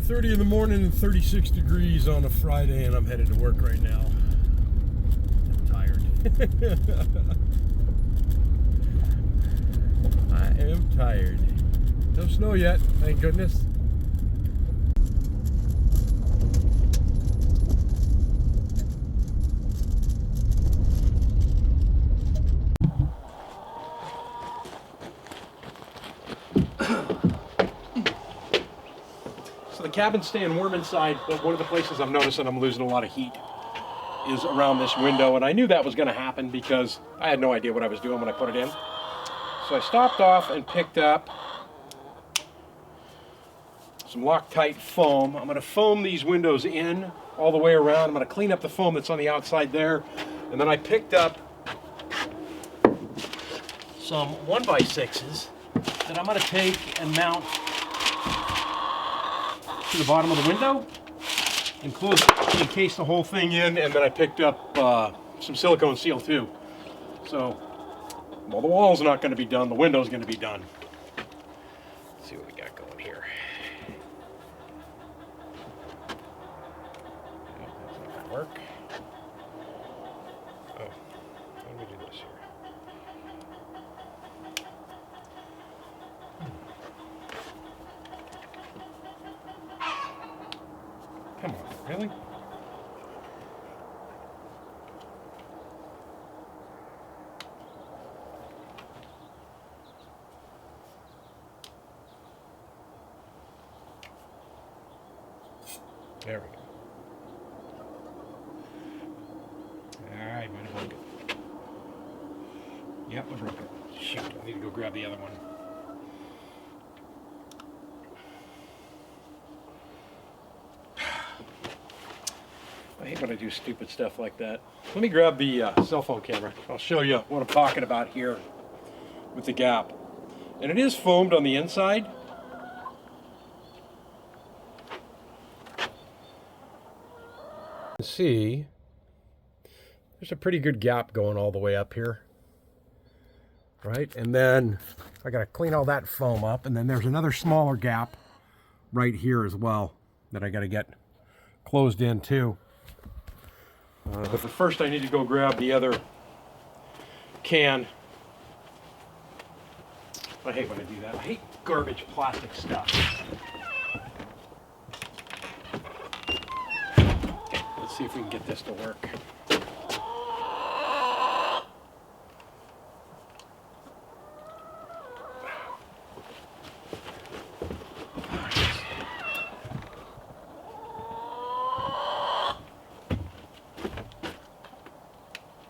8:30 in the morning and 36 degrees on a Friday, and I'm headed to work right now. I'm tired. I am tired. No snow yet, thank goodness. So the cabin's staying warm inside, but one of the places I'm noticing I'm losing a lot of heat is around this window, and I knew that was going to happen because I had no idea what I was doing when I put it in. So I stopped off and picked up some Loctite foam. I'm going to foam these windows in all the way around. I'm going to clean up the foam that's on the outside there, and then I picked up some 1x6s that I'm going to take and mount to the bottom of the window and close it, encase the whole thing in, and then I picked up some silicone seal too. So, well, the wall's not going to be done, the window's going to be done. Let's see what we got going here. Oh, that's not going to work. Oh, how do we do this here? Come on, really? There we go. Alright, might have broke it. Yep, I broke it. Shoot, I need to go grab the other one. I hate when I do stupid stuff like that. Let me grab the cell phone camera. I'll show you what I'm talking about here with the gap. And it is foamed on the inside. See, there's a pretty good gap going all the way up here. Right? And then I got to clean all that foam up. And then there's another smaller gap right here as well that I got to get closed in too. But first I need to go grab the other can. I hate when I do that. I hate garbage plastic stuff. Okay, let's see if we can get this to work.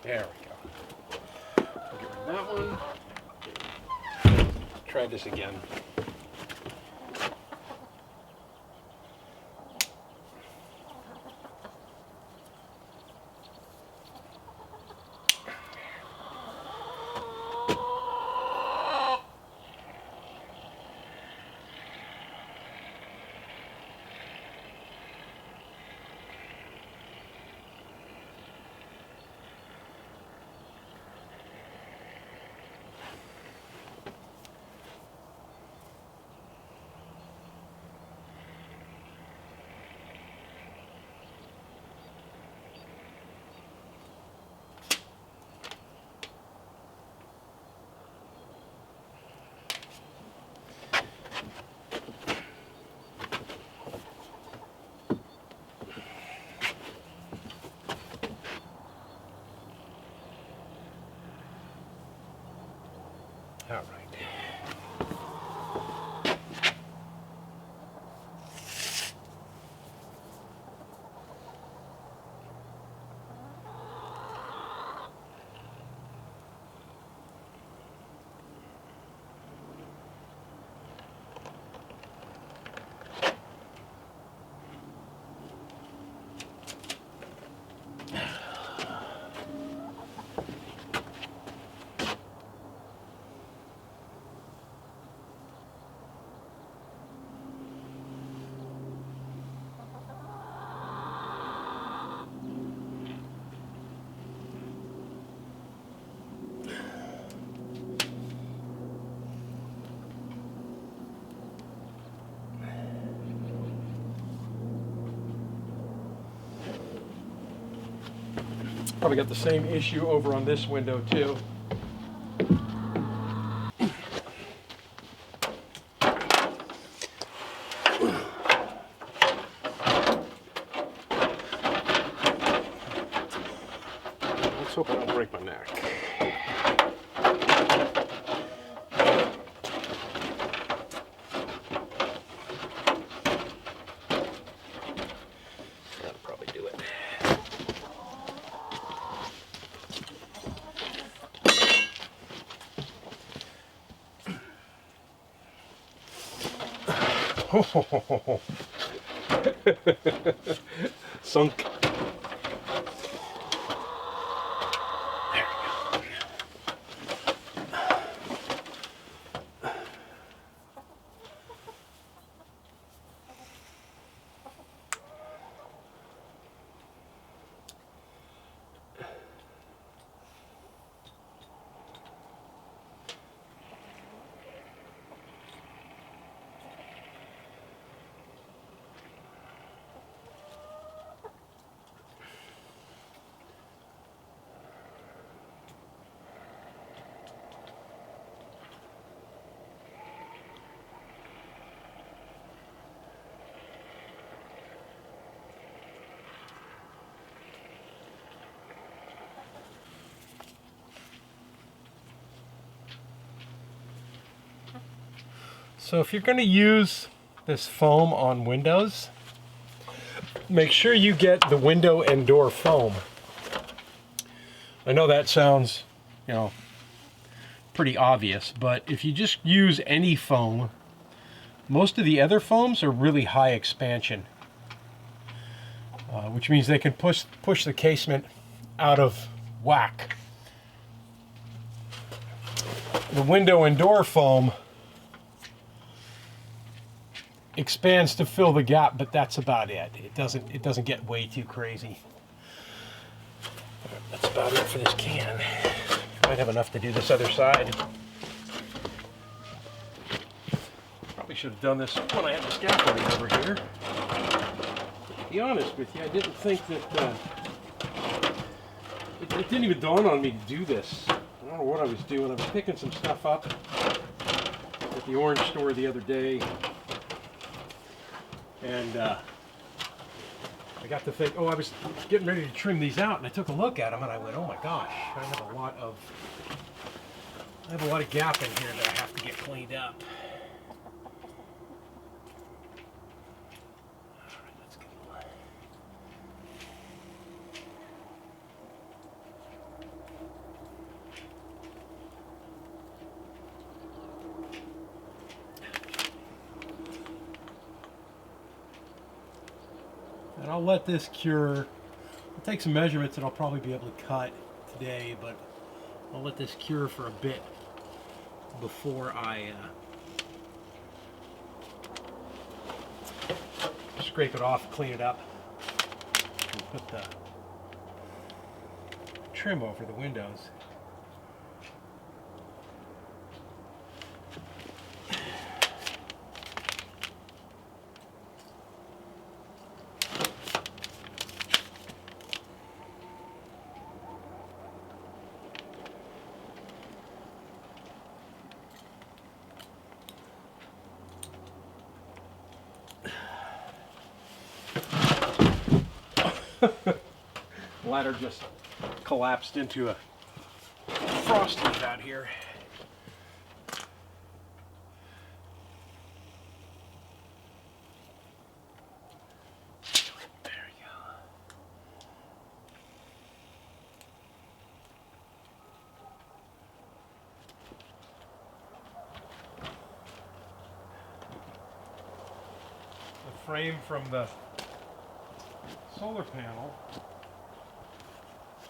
There we go. I'll get rid of that one. Try this again. All right. Probably got the same issue over on this window too. Let's hope I don't break my neck. That'll probably do it. Sunk. So if you're going to use this foam on windows, make sure you get the window and door foam. I know that sounds, pretty obvious, but if you just use any foam, most of the other foams are really high expansion, which means they can push the casement out of whack. The window and door foam expands to fill the gap, but that's about it. It doesn't get way too crazy. That's about it for this can. Might have enough to do this other side. Probably should have done this when I had the scaffolding over here. To be honest with you, I didn't think that it didn't even dawn on me to do this. I don't know what I was doing. I was picking some stuff up at the orange store the other day. And I got to think, I was getting ready to trim these out, and I took a look at them, and I went, oh my gosh, I have a lot of gap in here that I have to get cleaned up. All right, let's get one. And I'll let this cure. I'll take some measurements and I'll probably be able to cut today, but I'll let this cure for a bit before I scrape it off, clean it up, and put the trim over the windows. The ladder just collapsed into a frost heap out here. There we go. The frame from the solar panel.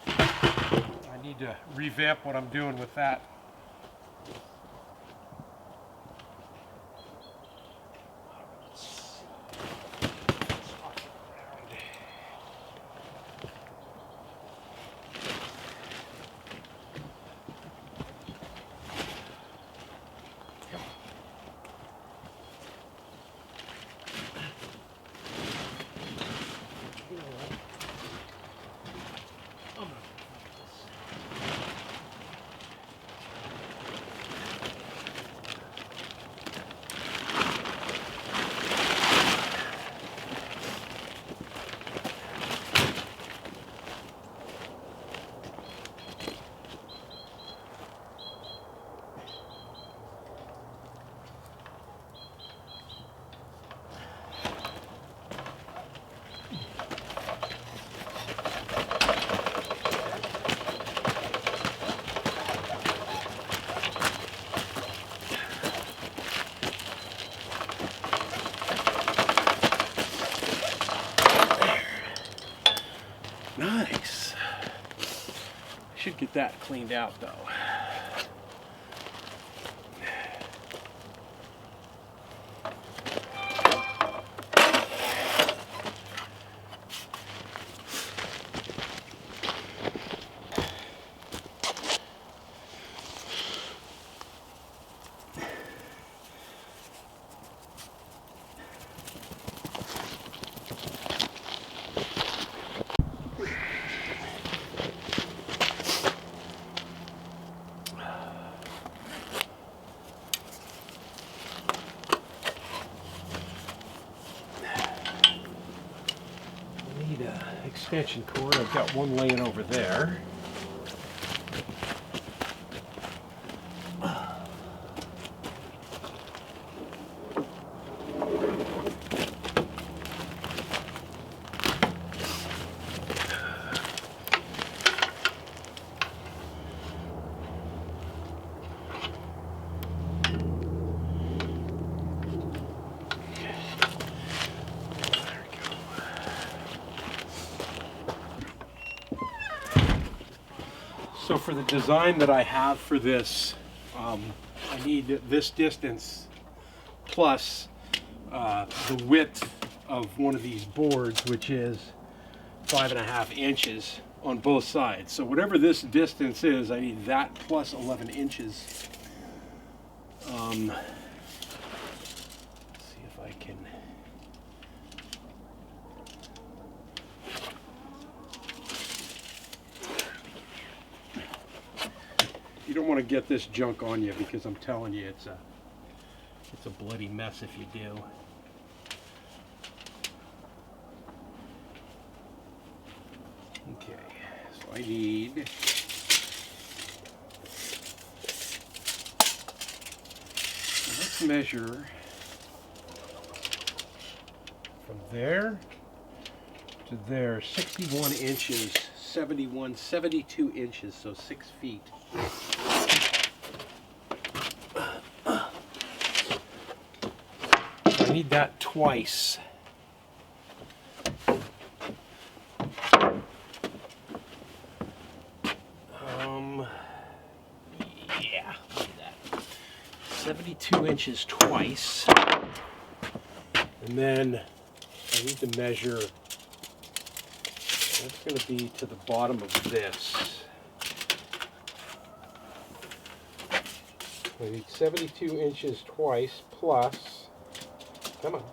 I need to revamp what I'm doing with that. Get that cleaned out though. Extension cord. I've got one laying over there. So for the design that I have for this, I need this distance plus the width of one of these boards, which is 5.5 inches on both sides. So whatever this distance is, I need that plus 11 inches. Let's see if I can. You don't want to get this junk on you, because I'm telling you, it's a bloody mess if you do. Okay, so I need let's measure from there to there, 61 inches, 72 inches, so 6 feet. I need that twice. Yeah, look at that. 72 inches twice. And then I need to measure, that's going to be to the bottom of this. I need 72 inches twice plus, come on,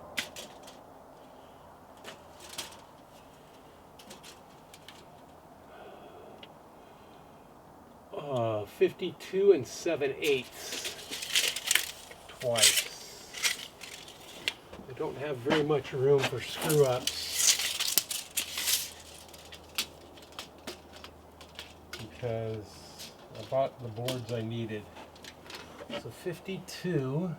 52 7/8 twice. I don't have very much room for screw ups because I bought the boards I needed. So 52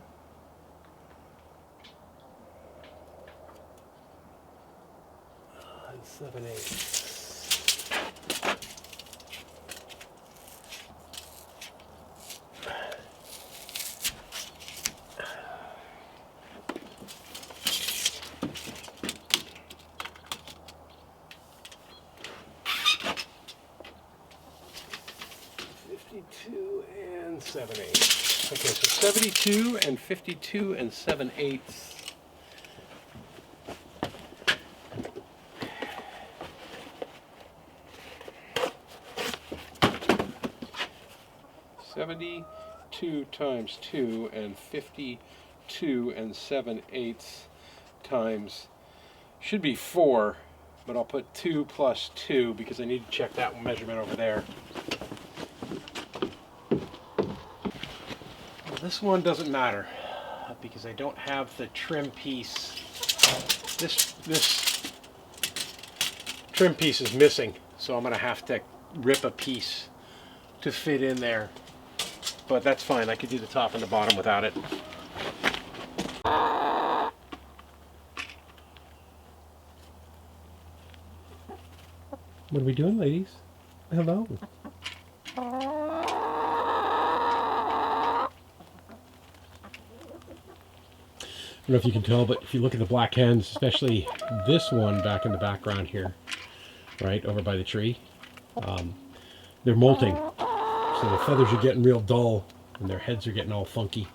and 7/8. And 7/8. Okay, so 72 and 52 and 7/8. (72 times 2) and 52 and 7/8 times, should be 4, but I'll put 2 plus 2 because I need to check that measurement over there. This one doesn't matter because I don't have the trim piece. This trim piece is missing, so I'm going to have to rip a piece to fit in there. But that's fine. I could do the top and the bottom without it. What are we doing, ladies? Hello. I don't know if you can tell, but if you look at the black hens, especially this one back in the background here, right over by the tree, they're molting. So the feathers are getting real dull and their heads are getting all funky.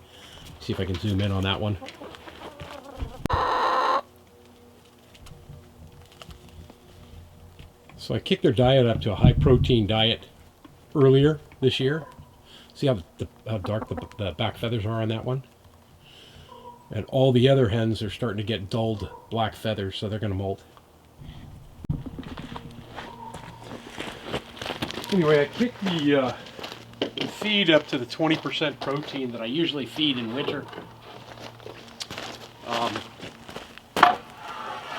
See if I can zoom in on that one. So I kicked their diet up to a high protein diet earlier this year. See how dark the back feathers are on that one? And all the other hens are starting to get dulled black feathers, so they're going to molt. Anyway, I kicked the feed up to the 20% protein that I usually feed in winter.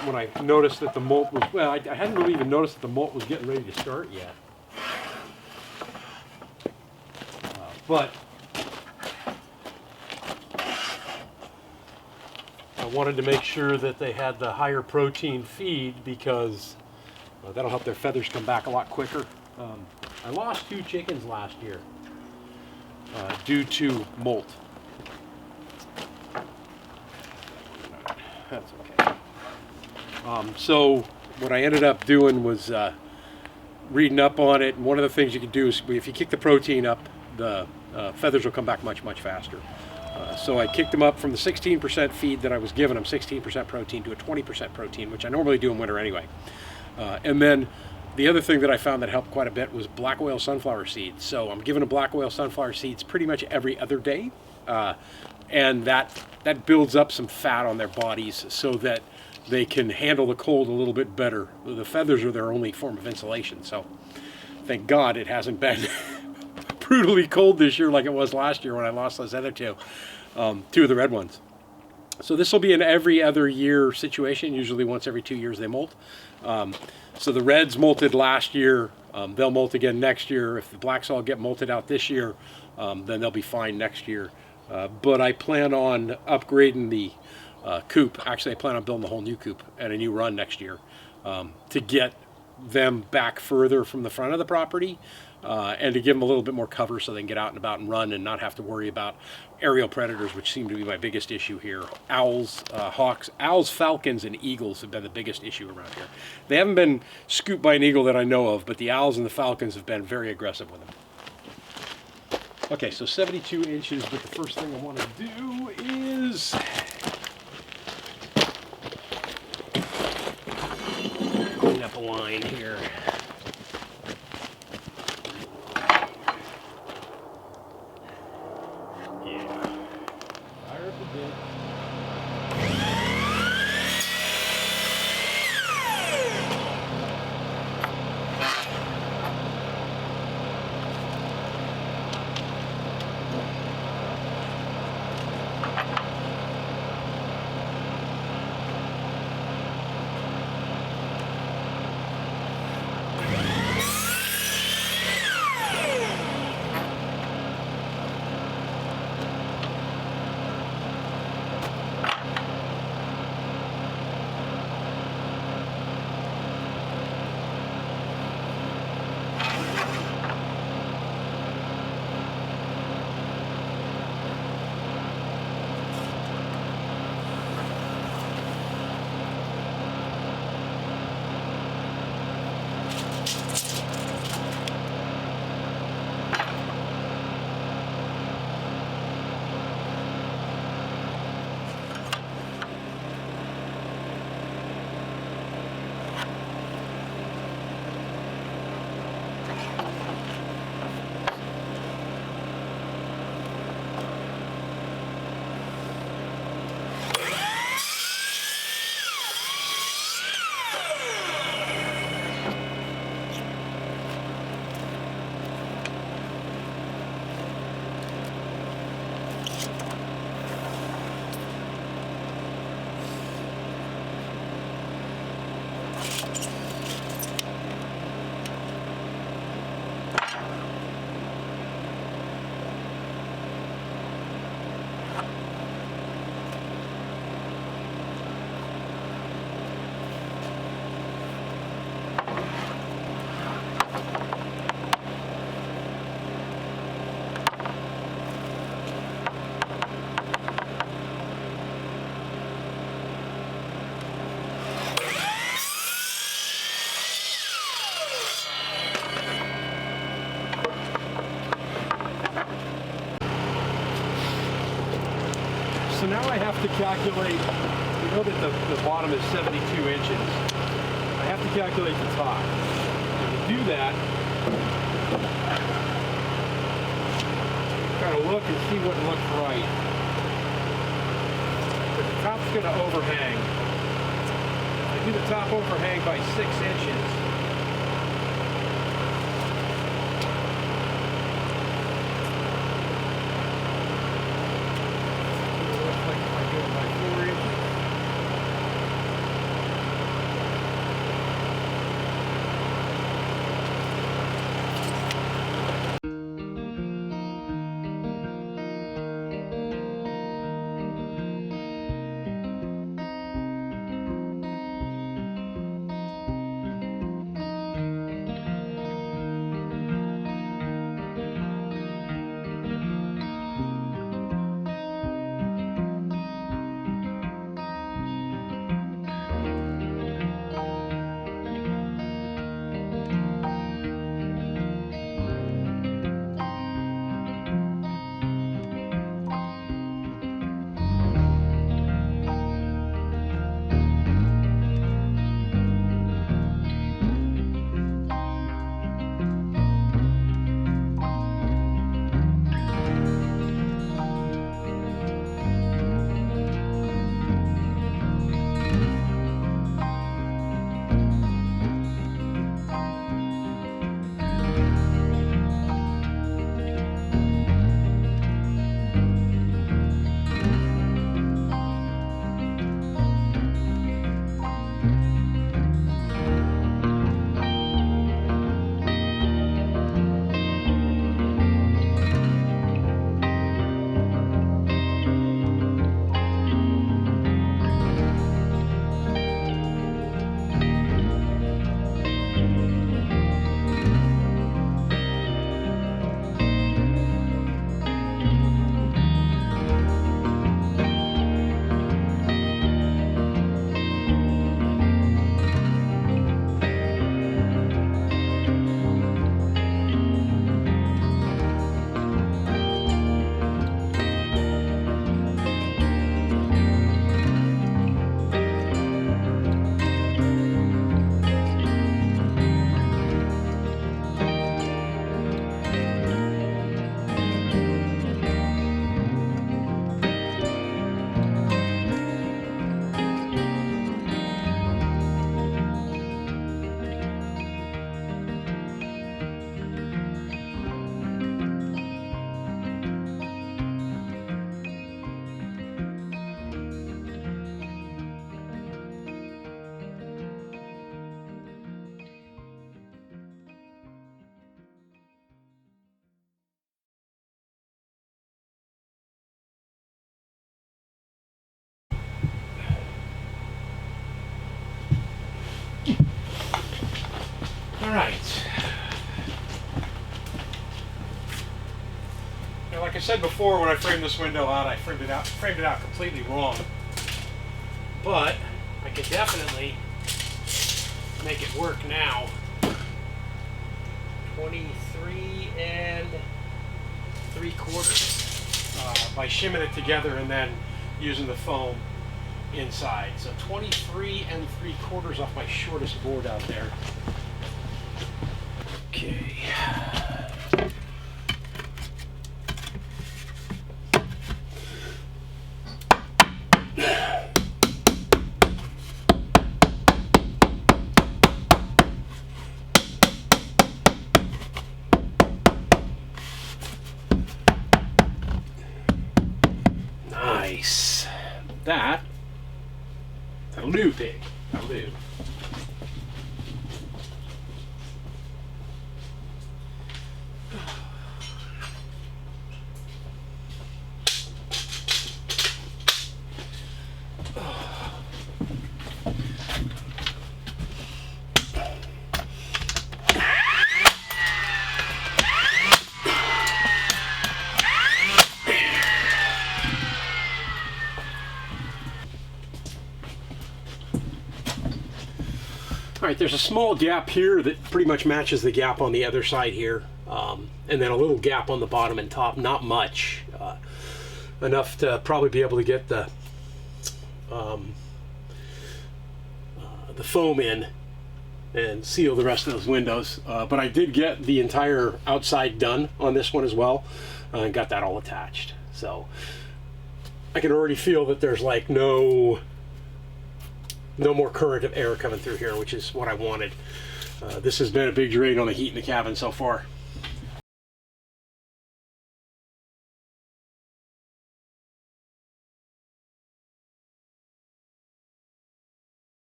When I noticed that the molt was, well, I hadn't really even noticed that the molt was getting ready to start yet. But I wanted to make sure that they had the higher protein feed because that'll help their feathers come back a lot quicker. I lost 2 chickens last year due to molt. That's okay. So what I ended up doing was reading up on it, and one of the things you can do is if you kick the protein up, the feathers will come back much faster. So I kicked them up from the 16% feed that I was giving them, 16% protein, to a 20% protein, which I normally do in winter anyway. And then the other thing that I found that helped quite a bit was black oil sunflower seeds. So I'm giving them black oil sunflower seeds pretty much every other day, and that builds up some fat on their bodies so that they can handle the cold a little bit better. The feathers are their only form of insulation, so thank God it hasn't been brutally cold this year like it was last year when I lost those other 2 of the red ones. So this will be an every other year situation. Usually once every 2 years they molt. So the reds molted last year. They'll molt again next year. If the blacks all get molted out this year, then they'll be fine next year. But I plan on upgrading the coop. Actually, I plan on building a whole new coop and a new run next year to get them back further from the front of the property and to give them a little bit more cover so they can get out and about and run and not have to worry about aerial predators, which seem to be my biggest issue here. Owls, hawks, owls, falcons, and eagles have been the biggest issue around here. They haven't been scooped by an eagle that I know of, but the owls and the falcons have been very aggressive with them. Okay, so 72 inches, but the first thing I want to do is clean up a line here. Yeah. Fire up the bit. I have to calculate, you know that the bottom is 72 inches. I have to calculate the top. And to do that, kind of look and see what looks right. But the top's going to overhang. I do the top overhang by 6 inches. All right. Now, like I said before, when I framed this window out, I framed it out completely wrong. But I could definitely make it work now. 23 3/4 by shimming it together and then using the foam inside. So 23 3/4 off my shortest board out there. Okay. Nice. That'll do, pig. That'll do. Alright, there's a small gap here that pretty much matches the gap on the other side here, and then a little gap on the bottom and top, not much, enough to probably be able to get the the foam in and seal the rest of those windows. But I did get the entire outside done on this one as well, and got that all attached. So I can already feel that there's like no more current of air coming through here, which is what I wanted. This has been a big drain on the heat in the cabin so far.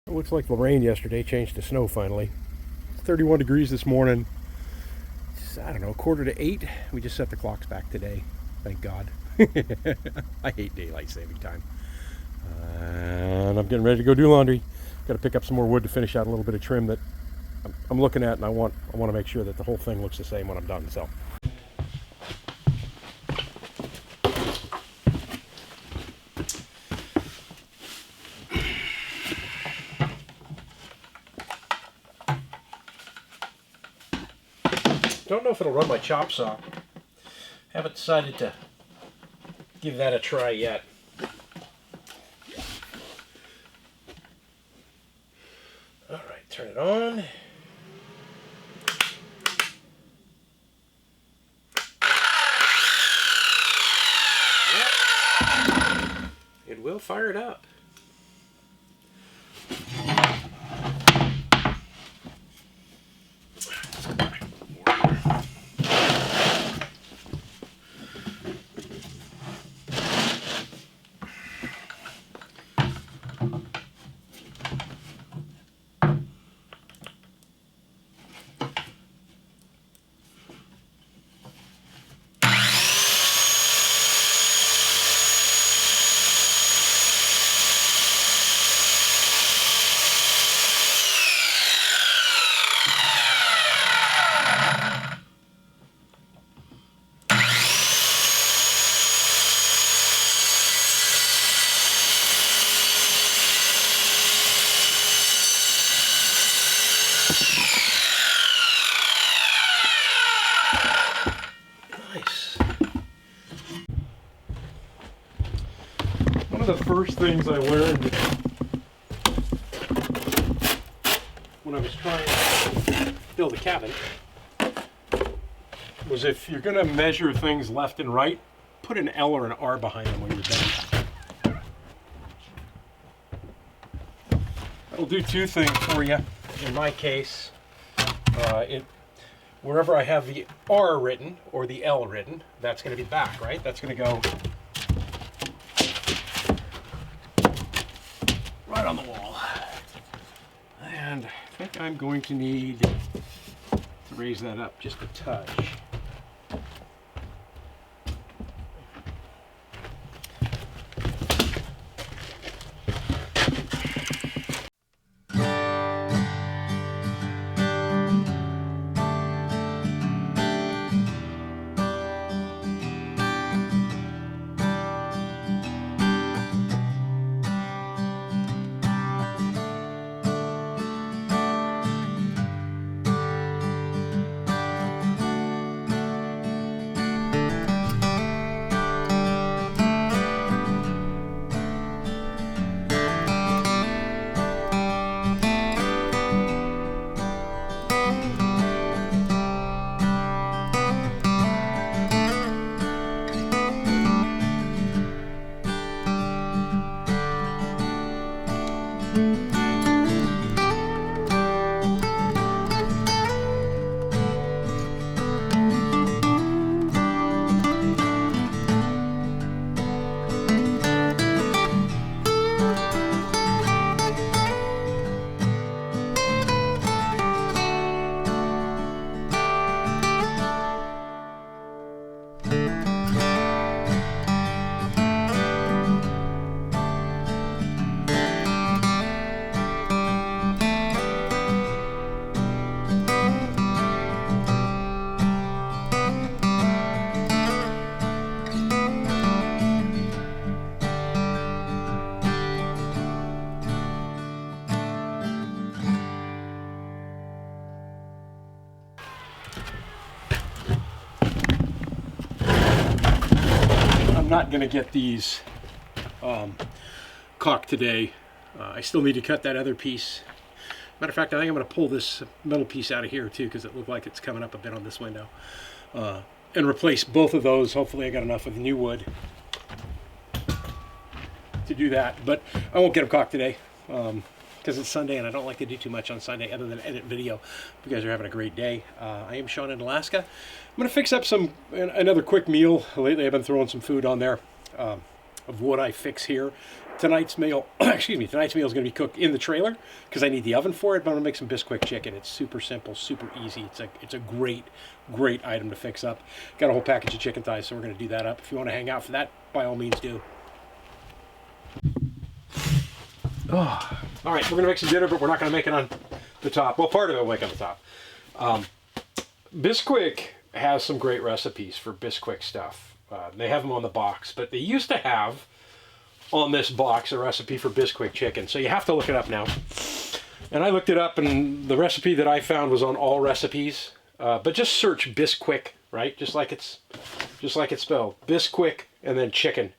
It looks like the rain yesterday changed to snow finally. 31 degrees this morning. It's, I don't know, 7:45. We just set the clocks back today. Thank God. I hate daylight saving time. And I'm getting ready to go do laundry. Got to pick up some more wood to finish out a little bit of trim that I'm looking at, and I want to make sure that the whole thing looks the same when I'm done. So. Don't know if it'll run my chop saw. Haven't decided to give that a try yet. All right, turn it on. Yep. It will fire it up. Nice. One of the first things I learned when I was trying to build a cabin was if you're going to measure things left and right, put an L or an R behind them when you're done. It'll do two things for you. In my case, wherever I have the R written or the L written, that's going to be back, right? That's going to go right on the wall. And I think I'm going to need to raise that up just a touch. I'm not going to get these caulk today. I still need to cut that other piece. Matter of fact, I think I'm going to pull this metal piece out of here too, because it looked like it's coming up a bit on this window. And replace both of those. Hopefully I got enough of the new wood to do that. But I won't get them caulked today because it's Sunday and I don't like to do too much on Sunday other than edit video. You guys are having a great day. I am Sean in Alaska. I'm going to fix up another quick meal. Lately I've been throwing some food on there of what I fix here. Tonight's meal, tonight's meal is going to be cooked in the trailer because I need the oven for it, but I'm going to make some Bisquick chicken. It's super simple, super easy. It's a great item to fix up. Got a whole package of chicken thighs, so we're going to do that up. If you want to hang out for that, by all means do. Oh, all right, we're going to make some dinner, but we're not going to make it on the top. Well, part of it will make it on the top. Bisquick has some great recipes for Bisquick stuff. They have them on the box, but they used to have on this box a recipe for Bisquick chicken, so you have to look it up now. And I looked it up, and the recipe that I found was on all recipes. But just search Bisquick, right? Just like it's spelled, Bisquick, and then chicken.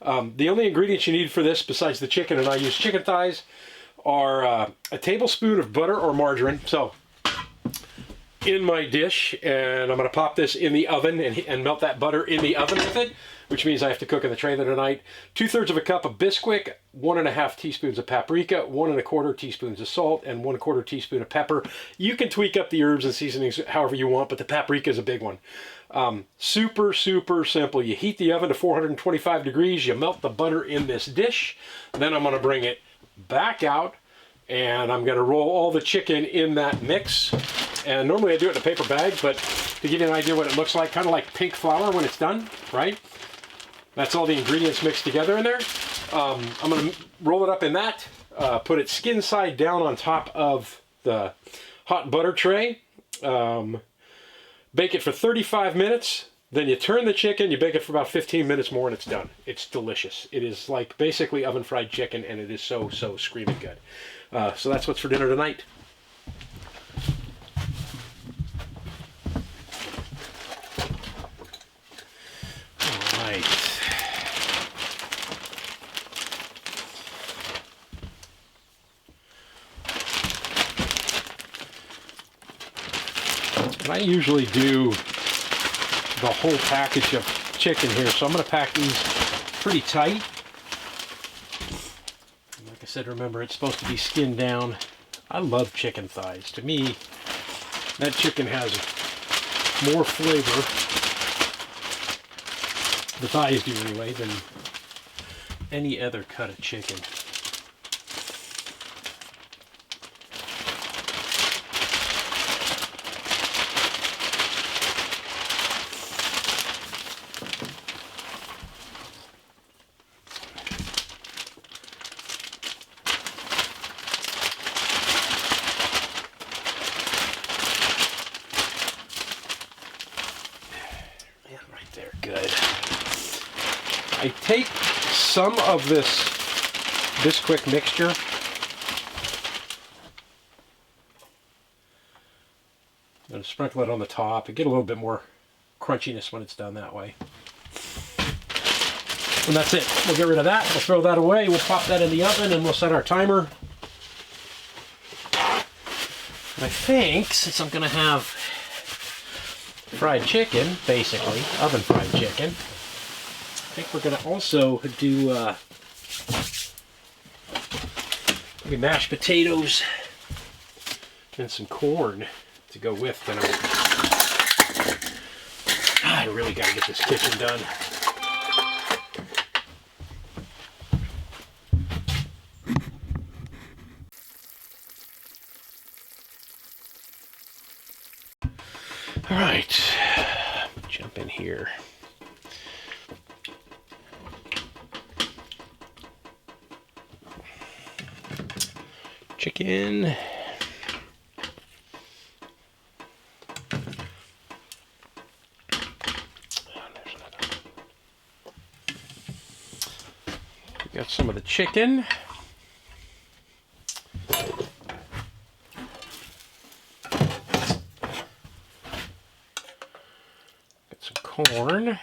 The only ingredients you need for this, besides the chicken, and I use chicken thighs, are a tablespoon of butter or margarine. So in my dish, and I'm going to pop this in the oven and melt that butter in the oven with it, which means I have to cook in the trailer tonight. 2/3 of a cup of Bisquick, 1.5 teaspoons of paprika, 1 1/4 teaspoons of salt, and 1/4 teaspoon of pepper. You can tweak up the herbs and seasonings however you want, but the paprika is a big one. Super simple. You heat the oven to 425 degrees, you melt the butter in this dish, then I'm going to bring it back out, and I'm going to roll all the chicken in that mix. And normally I do it in a paper bag, but to give you an idea what it looks like, kind of like pink flour when it's done, right? That's all the ingredients mixed together in there. I'm going to roll it up in that, put it skin side down on top of the hot butter tray, bake it for 35 minutes, then you turn the chicken, you bake it for about 15 minutes more, and it's done. It's delicious. It is like basically oven fried chicken, and it is so screaming good. So that's what's for dinner tonight. All right. And I usually do the whole package of chicken here, so I'm going to pack these pretty tight. And like I said, remember, it's supposed to be skinned down. I love chicken thighs. To me, that chicken has more flavor, the thighs do anyway, than any other cut of chicken. They're good. I take some of this Bisquick mixture and sprinkle it on the top and get a little bit more crunchiness when it's done that way. And that's it. We'll get rid of that. We'll throw that away. We'll pop that in the oven and we'll set our timer. And I think, since I'm going to have fried chicken, basically, oven fried chicken, I think we're going to also do maybe mashed potatoes and some corn to go with tonight. I really got to get this kitchen done. All right, jump in here. Chicken. We got some of the chicken. Corn,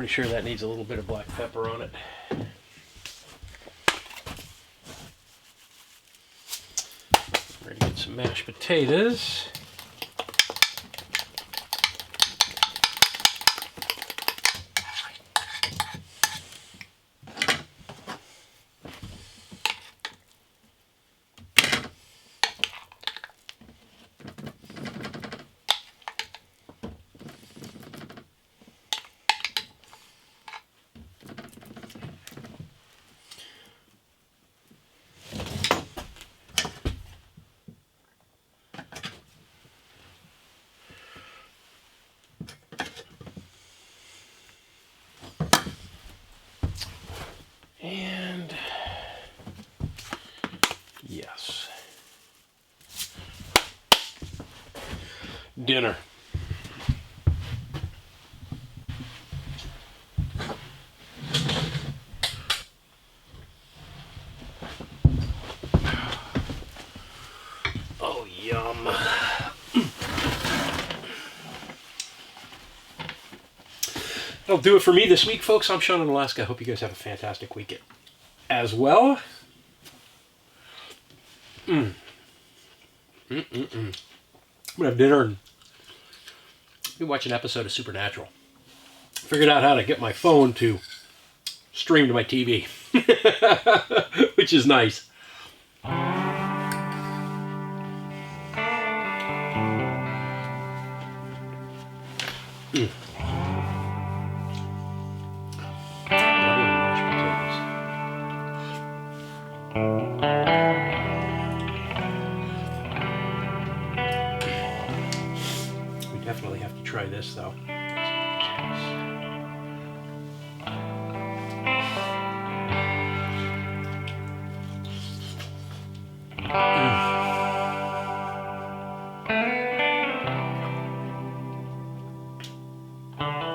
Pretty sure that needs a little bit of black pepper on it. Ready to get some mashed potatoes. And yes, dinner. Oh, yum. That'll do it for me this week, folks. I'm Sean in Alaska. I hope you guys have a fantastic weekend as well. I'm gonna have dinner and maybe watch an episode of Supernatural. Figured out how to get my phone to stream to my TV, which is nice. Definitely have to try this though.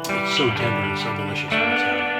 It's so tender and so delicious when it's out.